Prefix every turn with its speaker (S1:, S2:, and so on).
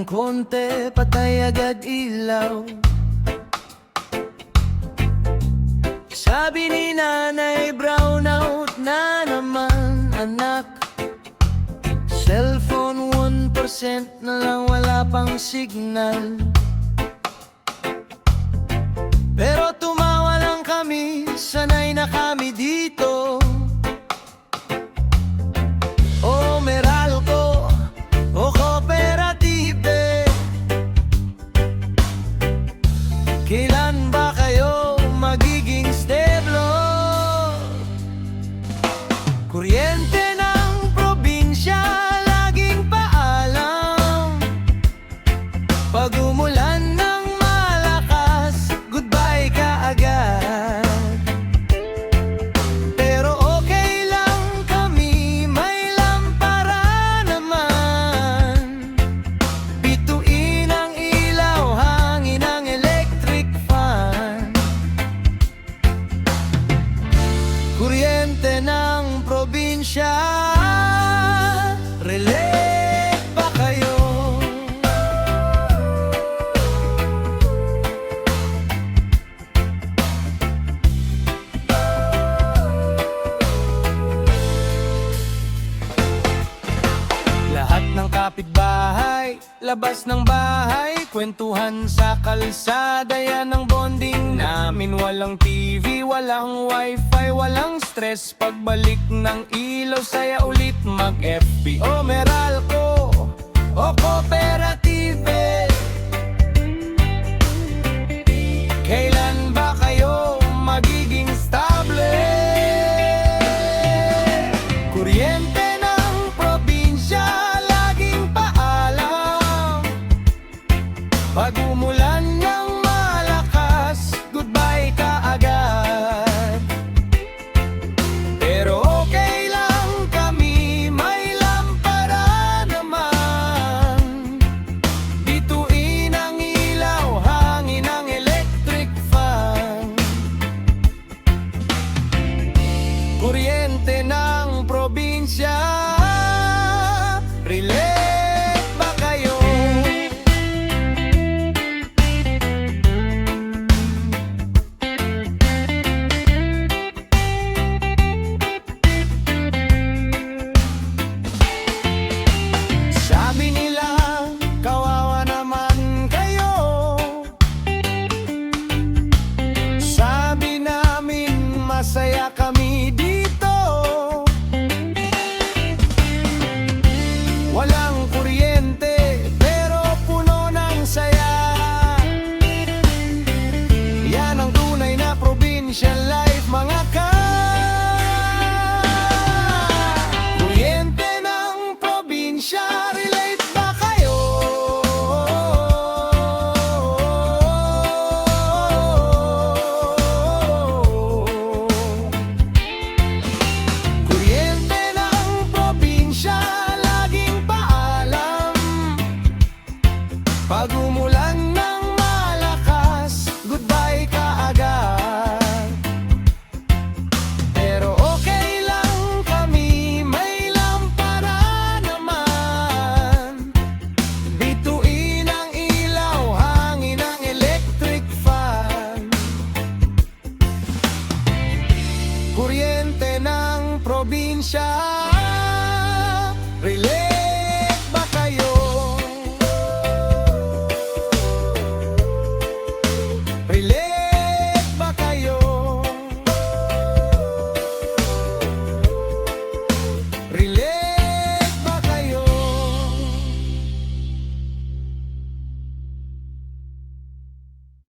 S1: konti, patay agad ilaw. Sabi ni nanay, brownout na naman anak. Cellphone 1% na lang, wala pang signal. Pero tumawa lang kami, sanay na kami dito. O Meralco, o Cooperative, kailan ba kayo magiging stable? Kuryente ng probinsya, laging paalam. Pag umulan ng malakas, goodbye ka agad. Pero okay lang kami, may lampara naman. Bituin ang ilaw, hangin ang electric fan. Kuryente ng probinsya, relate ba kayo? Lahat ng kapitbahay, labas ng bahay, kwentuhan sa kalsada, yan ang bonding namin. Walang TV, walang wifi, walang stress. Pagbalik ng ilaw, saya ulit mag-FB. O Meralco, o Cooperative, kailan ba kayo magiging stable? Kuryente ng probinsya, laging paalam. Pag umulan ng malakas, goodbye ka agad. Pero okay lang kami, may lampara naman. Bituin ang ilaw, hangin ang electric fan. Kuryente ng probinsya, relate ba kayo? Sabi nila, kawawa naman kayo. Sabi namin, masaya kami dito. Walang kuryente, pero puno ng saya. Yan ang tunay na provincial life, mga ka. Kuryente ng probinsya, relate ba kayo? Kuryente ng probinsya, laging paalam. Pag umulan ng malakas, goodbye ka agad. Pero okay lang kami, may lampara naman. Bituin ang ilaw, hangin ang electric fan. Kuryente ng probinsya, relate